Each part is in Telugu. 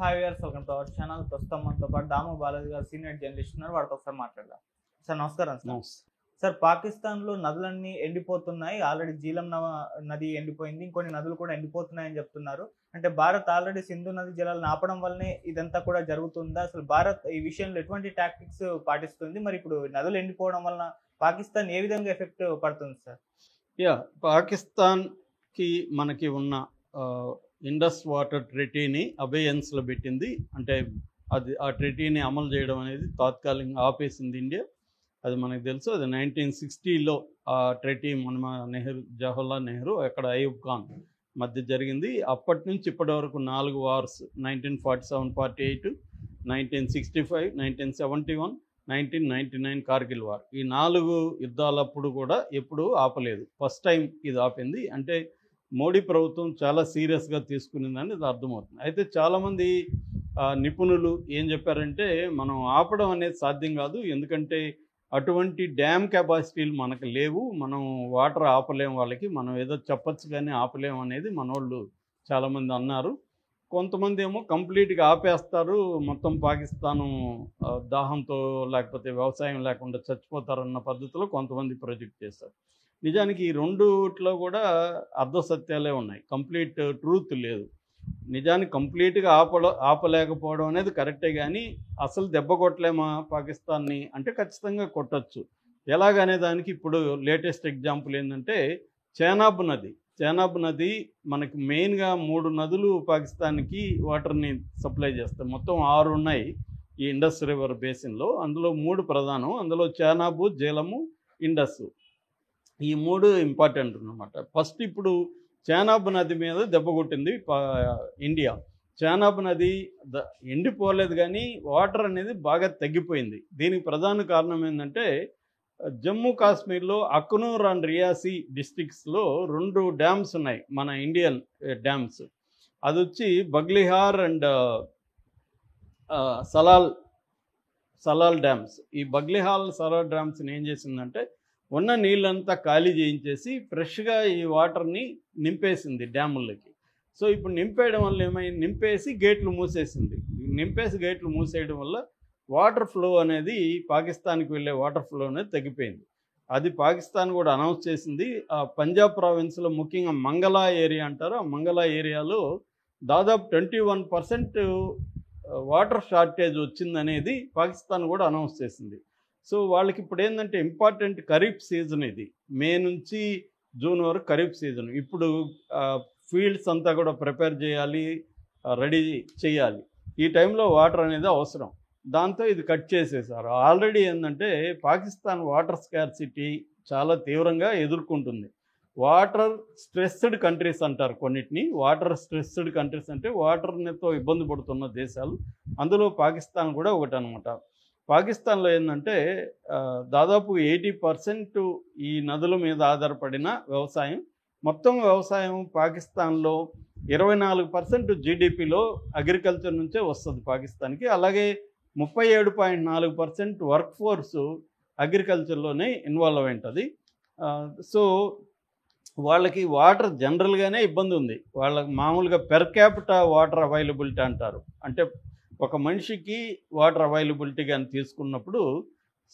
Hi viewers, welcome to our channel. ప్రస్తుతం మనతో పాటు దాము బాలాజీ గారు సీనియర్ జర్నలిస్ట్ ఉన్నారు. వాడితో ఒకసారి మాట్లాడదాం. సార్ నమస్కారం. సార్ పాకిస్తాన్లో నదులన్నీ ఎండిపోతున్నాయి. ఆల్రెడీ జీలం నది ఎండిపోయింది, ఇంకొన్ని నదులు కూడా ఎండిపోతున్నాయని చెప్తున్నారు. అంటే భారత్ ఆల్రెడీ సింధు నది జలాలను ఆపడం వల్లనే ఇదంతా కూడా జరుగుతుందా? అసలు భారత్ ఈ విషయంలో ఎటువంటి టాక్టిక్స్ పాటిస్తుంది? మరి ఇప్పుడు నదులు ఎండిపోవడం వలన పాకిస్తాన్ ఏ విధంగా ఎఫెక్ట్ పడుతుంది సార్? పాకిస్తాన్కి మనకి ఉన్న ఇండస్ వాటర్ ట్రెటీని అబేయన్స్లో పెట్టింది. అంటే అది ఆ ట్రెటీని అమలు చేయడం అనేది తాత్కాలికంగా ఆపేసింది ఇండియా. అది మనకు తెలుసు. అది 1960లో ఆ ట్రెటీ జవహర్లాల్ నెహ్రూ అక్కడ అయూబ్ ఖాన్ మధ్య జరిగింది. అప్పటి నుంచి ఇప్పటి వరకు 4 వార్స్, 1947-48, 1965, 1971, 1999 కార్గిల్ వార్, ఈ 4 యుద్ధాలప్పుడు కూడా ఎప్పుడూ ఆపలేదు. ఫస్ట్ టైం ఇది ఆపింది. అంటే మోడీ ప్రభుత్వం చాలా సీరియస్గా తీసుకునిందని ఇది అర్థమవుతుంది. అయితే చాలామంది నిపుణులు ఏం చెప్పారంటే మనం ఆపడం అనేది సాధ్యం కాదు, ఎందుకంటే అటువంటి డ్యామ్ కెపాసిటీలు మనకు లేవు, మనం వాటర్ ఆపలేము, వాళ్ళకి మనం ఏదో చెప్పచ్చు కానీ ఆపలేము అనేది మనోళ్ళు చాలామంది అన్నారు. కొంతమంది ఏమో కంప్లీట్గా ఆపేస్తారు, మొత్తం పాకిస్తాను దాహంతో లేకపోతే వ్యవసాయం లేకుండా చచ్చిపోతారన్న పద్ధతిలో కొంతమంది ప్రొజెక్ట్ చేస్తారు. నిజానికి ఈ రెండుట్లో కూడా అర్ధసత్యాలే ఉన్నాయి, కంప్లీట్ ట్రూత్ లేదు. నిజానికి కంప్లీట్గా ఆపలేకపోవడం అనేది కరెక్టే, కానీ అసలు దెబ్బ కొట్టలేమా పాకిస్తాన్ని అంటే ఖచ్చితంగా కొట్టచ్చు. ఎలాగనే దానికి ఇప్పుడు లేటెస్ట్ ఎగ్జాంపుల్ ఏంటంటే చేనాబ్ నది మనకి మెయిన్గా 3 నదులు పాకిస్తాన్కి వాటర్ని సప్లై చేస్తాయి. మొత్తం 6 ఉన్నాయి ఈ ఇండస్ రివర్ బేసిన్లో. అందులో 3 ప్రధానం. అందులో చేనాబు, జీలము, ఇండస్, ఈ 3 ఇంపార్టెంట్ అన్నమాట. ఫస్ట్ ఇప్పుడు చేనాబ్ నది మీద దెబ్బ కొట్టింది ఇండియా. చేనాబ్ నది ఎండిపోలేదు, కానీ వాటర్ అనేది బాగా తగ్గిపోయింది. దీనికి ప్రధాన కారణం ఏంటంటే జమ్మూ కాశ్మీర్లో అఖ్నూర్ అండ్ రియాసీ డిస్ట్రిక్ట్స్లో 2 డ్యామ్స్ ఉన్నాయి, మన ఇండియన్ డ్యామ్స్. అది వచ్చి బగ్లిహార్ అండ్ సలాల్ డ్యామ్స్. ఈ బగ్లిహార్, సలాల్ డ్యామ్స్ని ఏం చేసిందంటే ఉన్న నీళ్ళంతా ఖాళీ చేయించేసి ఫ్రెష్గా ఈ వాటర్ని నింపేసింది డ్యాములకి. సో ఇప్పుడు నింపేయడం వల్ల ఏమైంది, నింపేసి గేట్లు మూసేయడం వల్ల వాటర్ ఫ్లో అనేది, పాకిస్తాన్కి వెళ్ళే వాటర్ ఫ్లో అనేది తగ్గిపోయింది. అది పాకిస్తాన్ కూడా అనౌన్స్ చేసింది. ఆ పంజాబ్ ప్రావిన్స్లో ముఖ్యంగా మంగళా ఏరియా అంటారు, ఆ మంగళా ఏరియాలో దాదాపు 21% వాటర్ షార్టేజ్ వచ్చిందనేది పాకిస్తాన్ కూడా అనౌన్స్ చేసింది. సో వాళ్ళకి ఇప్పుడు ఏంటంటే ఇంపార్టెంట్ ఖరీఫ్ సీజన్, ఇది మే నుంచి జూన్ వరకు ఖరీఫ్ సీజన్. ఇప్పుడు ఫీల్డ్స్ అంతా కూడా ప్రిపేర్ చేయాలి, రెడీ చేయాలి. ఈ టైంలో వాటర్ అనేది అవసరం. దాంతో ఇది కట్ చేసేసారు. ఆల్రెడీ ఏంటంటే పాకిస్తాన్ వాటర్ స్కార్సిటీ చాలా తీవ్రంగా ఎదుర్కొంటుంది. వాటర్ స్ట్రెస్డ్ కంట్రీస్ అంటారు కొన్నిటిని. వాటర్ స్ట్రెస్డ్ కంట్రీస్ అంటే వాటర్తో ఇబ్బంది పడుతున్న దేశాలు, అందులో పాకిస్తాన్ కూడా ఒకటి అనమాట. పాకిస్తాన్లో ఏంటంటే దాదాపు 80% ఈ నదుల మీద ఆధారపడిన వ్యవసాయం. మొత్తం వ్యవసాయం పాకిస్తాన్లో 24% జీడిపిలో అగ్రికల్చర్ నుంచే వస్తుంది పాకిస్తాన్కి. అలాగే 37.4% వర్క్ ఫోర్సు అగ్రికల్చర్లోనే ఇన్వాల్వ్ అయి ఉంటుంది. సో వాళ్ళకి వాటర్ జనరల్గానే ఇబ్బంది ఉంది. వాళ్ళకి మామూలుగా పెర్ క్యాపిటా వాటర్ అవైలబిలిటీ అంటారు. అంటే ఒక మనిషికి వాటర్ అవైలబిలిటీ కానీ తీసుకున్నప్పుడు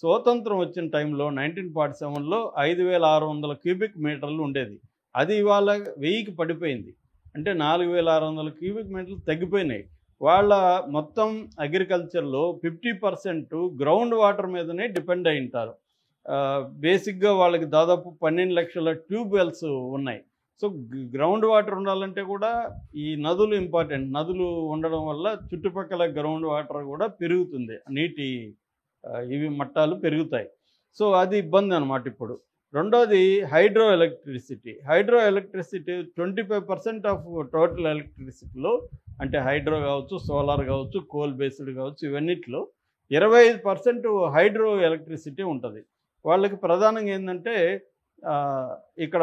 స్వతంత్రం వచ్చిన టైంలో 1947లో 5,600 క్యూబిక్ మీటర్లు ఉండేది. అది ఇవాళ 1000కి పడిపోయింది. అంటే 4,600 క్యూబిక్ మీటర్లు తగ్గిపోయినాయి. వాళ్ళ మొత్తం అగ్రికల్చర్లో 50% గ్రౌండ్ వాటర్ మీదనే డిపెండ్ అయి ఉంటారు. బేసిక్గా వాళ్ళకి దాదాపు 12 లక్షల ట్యూబ్ వెల్స్ ఉన్నాయి. సో గ్రౌండ్ వాటర్ ఉండాలంటే కూడా ఈ నదులు ఇంపార్టెంట్. నదులు ఉండడం వల్ల చుట్టుపక్కల గ్రౌండ్ వాటర్ కూడా పెరుగుతుంది, నీటి ఇవి మట్టాలు పెరుగుతాయి. సో అది ఇబ్బంది అనమాట. ఇప్పుడు రెండోది హైడ్రో ఎలక్ట్రిసిటీ. 25% ఆఫ్ టోటల్ ఎలక్ట్రిసిటీలో, అంటే హైడ్రో కావచ్చు, సోలార్ కావచ్చు, కోల్ బేస్డ్ కావచ్చు, ఇవన్నిటిలో 25% హైడ్రో ఎలక్ట్రిసిటీ ఉంటుంది. వాళ్ళకి ప్రధానంగా ఏంటంటే ఇక్కడ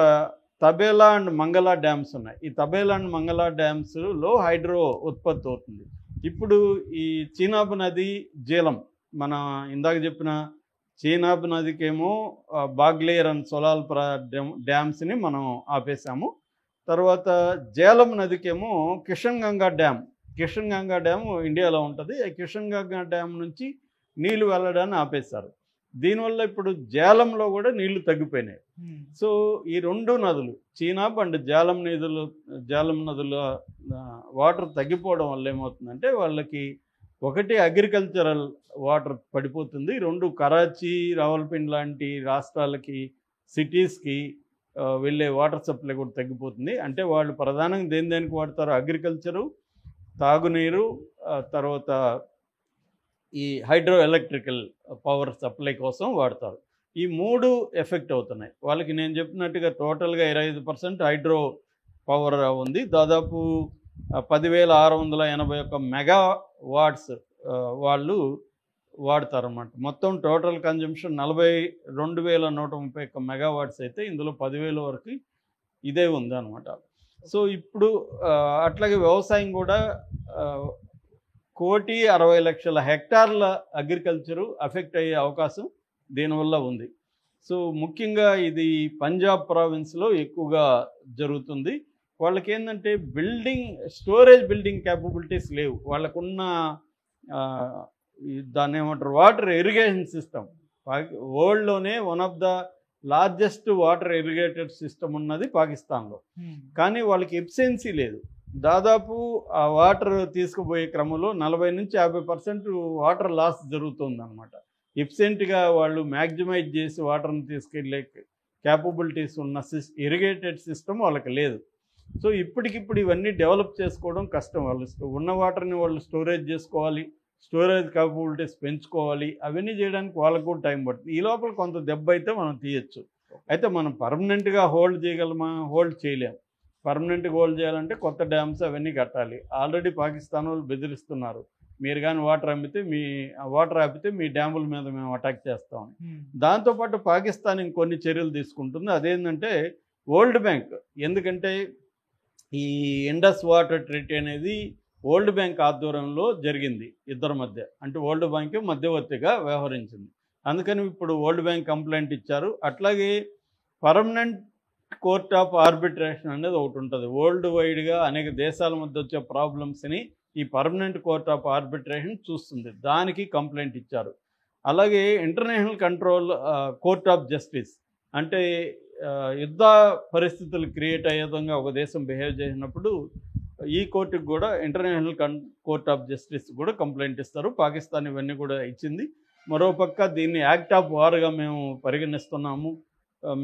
తబేలా అండ్ మంగళా డ్యామ్స్ ఉన్నాయి. ఈ తబేలా అండ్ మంగళా డ్యామ్స్లో హైడ్రో ఉత్పత్తి అవుతుంది. ఇప్పుడు ఈ చీనాబ్ నది, జీలం, మన ఇందాక చెప్పిన చీనాబ్ నదికేమో బాగ్లేర్ అండ్ సొలాల్ డ్యామ్స్ని మనం ఆపేసాము. తర్వాత జేలం నదికేమో కిషన్ గంగా డ్యామ్, కిషన్ గంగా డ్యామ్ ఇండియాలో ఉంటుంది. ఆ కిషన్ గంగా డ్యామ్ నుంచి నీళ్లు వెళ్ళడాన్ని ఆపేశారు. దీనివల్ల ఇప్పుడు జేలంలో కూడా నీళ్లు తగ్గిపోయినాయి. సో ఈ 2 నదులు చీనాబ్ అండ్ జేలం నదుల వాటర్ తగ్గిపోవడం వల్ల ఏమవుతుందంటే వాళ్ళకి ఒకటి అగ్రికల్చరల్ వాటర్ పడిపోతుంది, 2 కరాచీ రావల్పిండి లాంటి రాష్ట్రాలకి సిటీస్కి వెళ్ళే వాటర్ సప్లై కూడా తగ్గిపోతుంది. అంటే వాళ్ళు ప్రధానంగా దేనికి వాడతారు, అగ్రికల్చరు, తాగునీరు, తర్వాత ఈ హైడ్రో ఎలక్ట్రికల్ పవర్ సప్లై కోసం వాడతారు. ఈ 3 ఎఫెక్ట్ అవుతున్నాయి వాళ్ళకి. నేను చెప్పినట్టుగా టోటల్గా 25% హైడ్రో పవర్ ఉంది. దాదాపు 10,681 మెగావాట్స్ వాళ్ళు వాడతారన్నమాట. మొత్తం టోటల్ కన్జంప్షన్ 42,131 మెగావాట్స్ అయితే ఇందులో 10,000 వరకు ఇదే ఉందన్నమాట. సో ఇప్పుడు అట్లాగే వ్యవసాయం కూడా 1,60,00,000 హెక్టార్ల అగ్రికల్చరు అఫెక్ట్ అయ్యే అవకాశం దీనివల్ల ఉంది. సో ముఖ్యంగా ఇది పంజాబ్ ప్రావిన్స్లో ఎక్కువగా జరుగుతుంది. వాళ్ళకి ఏంటంటే స్టోరేజ్ బిల్డింగ్ క్యాపబిలిటీస్ లేవు. వాళ్ళకున్న దాన్ని ఏమంటారు, వాటర్ ఇరిగేషన్ సిస్టమ్ వరల్డ్లోనే one of the largest water irrigated system ఉన్నది పాకిస్తాన్లో. కానీ వాళ్ళకి ఎఫిషియన్సీ లేదు. దాదాపు ఆ వాటర్ తీసుకుపోయే క్రమంలో 40 నుంచి 50% వాటర్ లాస్ జరుగుతుందన్నమాట. ఎఫిషియెంట్గా వాళ్ళు మ్యాక్సిమైజ్ చేసి వాటర్ని తీసుకెళ్ళే క్యాపబిలిటీస్ ఉన్న ఇరిగేటెడ్ సిస్టమ్ వాళ్ళకి లేదు. సో ఇప్పటికిప్పుడు ఇవన్నీ డెవలప్ చేసుకోవడం కష్టం. వాళ్ళు ఉన్న వాటర్ని వాళ్ళు స్టోరేజ్ చేసుకోవాలి, స్టోరేజ్ క్యాపబిలిటీస్ పెంచుకోవాలి. అవన్నీ చేయడానికి వాళ్ళకు కూడా టైం పడుతుంది. ఈ లోపల కొంత దెబ్బ అయితే మనం తీయచ్చు. అయితే మనం పర్మనెంట్గా హోల్డ్ చేయగలమా? హోల్డ్ చేయలేం. పర్మనెంట్గా హోల్డ్ చేయాలంటే కొత్త డ్యామ్స్ అవన్నీ కట్టాలి. ఆల్రెడీ పాకిస్తాన్ వాళ్ళు బెదిరిస్తున్నారు, మీరు కానీ వాటర్ ఆపితే మీ డ్యాముల మీద మేము అటాక్ చేస్తామని. దాంతోపాటు పాకిస్తాన్ ఇంకొన్ని చర్యలు తీసుకుంటుంది. అదేంటంటే వరల్డ్ బ్యాంక్, ఎందుకంటే ఈ ఇండస్ వాటర్ ట్రీటీ అనేది వరల్డ్ బ్యాంక్ ఆధ్వర్యంలో జరిగింది ఇద్దరి మధ్య. అంటే వరల్డ్ బ్యాంక్ మధ్యవర్తిగా వ్యవహరించింది. అందుకని ఇప్పుడు వరల్డ్ బ్యాంక్ కంప్లైంట్ ఇచ్చారు. అట్లాగే పర్మనెంట్ కోర్ట్ ఆఫ్ ఆర్బిట్రేషన్ అనేది ఒకటి ఉంటుంది. వరల్డ్ వైడ్గా అనేక దేశాల మధ్య వచ్చే ప్రాబ్లమ్స్ని ఈ పర్మనెంట్ కోర్ట్ ఆఫ్ ఆర్బిట్రేషన్ చూస్తుంది. దానికి కంప్లైంట్ ఇచ్చారు. అలాగే ఇంటర్నేషనల్ కోర్ట్ ఆఫ్ జస్టిస్, అంటే యుద్ధ పరిస్థితులు క్రియేట్ అయ్యే విధంగా ఒక దేశం బిహేవ్ చేసినప్పుడు ఈ కోర్టుకు కూడా ఇంటర్నేషనల్ కోర్ట్ ఆఫ్ జస్టిస్ కూడా కంప్లైంట్ ఇస్తారు. పాకిస్తాన్ ఇవన్నీ కూడా ఇచ్చింది. మరోపక్క దీన్ని యాక్ట్ ఆఫ్ వార్గా మేము పరిగణిస్తున్నాము,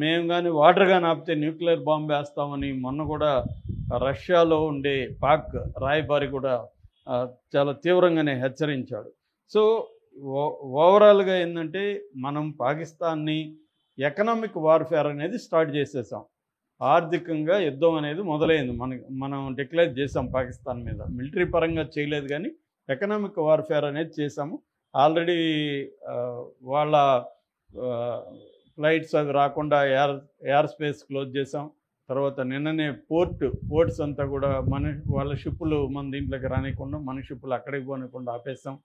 మేము కానీ వాటర్ కానీ ఆపితే న్యూక్లియర్ బాంబు వేస్తామని మొన్న కూడా రష్యాలో ఉండే పాక్ రాయబారి కూడా చాలా తీవ్రంగానే హెచ్చరించాడు. సో ఓవరాల్గా ఏంటంటే మనం పాకిస్తాన్ని ఎకనామిక్ వార్ఫేర్ అనేది స్టార్ట్ చేసేసాం. ఆర్థికంగా యుద్ధం అనేది మొదలైంది. మనం డిక్లేర్ చేసాం పాకిస్తాన్ మీద. మిలిటరీ పరంగా చేయలేదు కానీ ఎకనామిక్ వార్ఫేర్ అనేది చేసాము. ఆల్రెడీ వాళ్ళ ఫ్లైట్స్ అవి రాకుండా ఎయిర్ స్పేస్ క్లోజ్ చేసాం. తర్వాత నిన్ననే పోర్ట్స్ అంతా కూడా వాళ్ళ షిప్పులు మన దీంట్లోకి రానికుండా, మన షిప్పులు అక్కడికి పోనకుండా ఆపేసాం.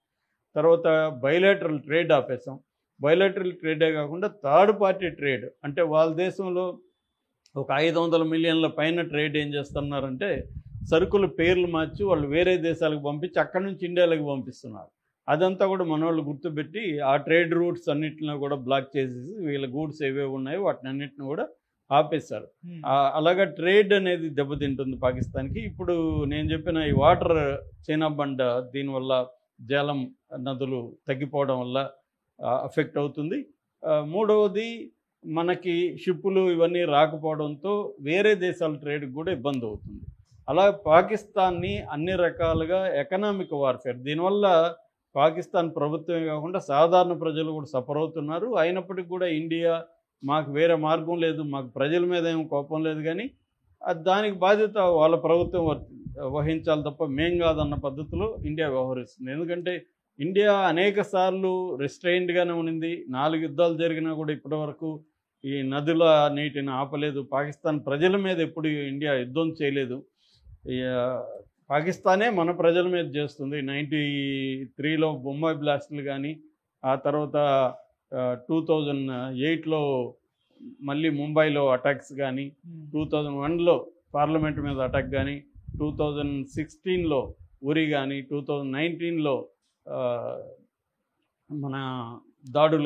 తర్వాత బయలేటరల్ ట్రేడ్ ఆపేసాం. బయలేటరల్ ట్రేడే కాకుండా థర్డ్ పార్టీ ట్రేడ్, అంటే వాళ్ళ దేశంలో ఒక 500 మిలియన్ల పైన ట్రేడ్ ఏం చేస్తున్నారంటే సరుకుల పేర్లు మార్చి వాళ్ళు వేరే దేశాలకు పంపించి అక్కడి నుంచి ఇండియాలోకి పంపిస్తున్నారు. అదంతా కూడా మనోళ్ళు గుర్తుపెట్టి ఆ ట్రేడ్ రూట్స్ అన్నింటినీ కూడా బ్లాక్ చేసేసి వీళ్ళ గూడ్స్ ఏవేవి ఉన్నాయో వాటిని అన్నింటిని కూడా ఆపేశారు. అలాగా ట్రేడ్ అనేది దెబ్బతింటుంది పాకిస్తాన్కి. ఇప్పుడు నేను చెప్పిన ఈ వాటర్ చైనాబండ్ దీనివల్ల జలం నదులు తగ్గిపోవడం వల్ల అఫెక్ట్ అవుతుంది. మూడవది మనకి షిప్పులు ఇవన్నీ రాకపోవడంతో వేరే దేశాల ట్రేడ్కి కూడా ఇబ్బంది అవుతుంది. అలా పాకిస్తాన్ని అన్ని రకాలుగా ఎకనామిక్ వార్ఫేర్, దీనివల్ల పాకిస్తాన్ ప్రభుత్వమే కాకుండా సాధారణ ప్రజలు కూడా సఫర్ అవుతున్నారు. అయినప్పటికీ కూడా ఇండియా మాకు వేరే మార్గం లేదు, మాకు ప్రజల మీద ఏం కోపం లేదు, కానీ దానికి బాధ్యత వాళ్ళ ప్రభుత్వం వహించాలి తప్ప మేం కాదన్న పద్ధతిలో ఇండియా వ్యవహరిస్తుంది. ఎందుకంటే ఇండియా అనేక సార్లు రిస్ట్రైన్డ్గానే ఉన్నింది. 4 యుద్ధాలు జరిగినా కూడా ఇప్పటివరకు ఈ నదుల నీటిని ఆపలేదు. పాకిస్తాన్ ప్రజల మీద ఎప్పుడు ఇండియా యుద్ధం చేయలేదు. పాకిస్తానే మన ప్రజల మీద చేస్తుంది. 93లో బొంబాయి బ్లాస్టులు కానీ, ఆ తర్వాత 2008లో మళ్ళీ ముంబైలో అటాక్స్ కానీ, 2001లో పార్లమెంట్ మీద అటాక్ కానీ, 2016లో ఉరి కానీ 2019లో మన దాడులు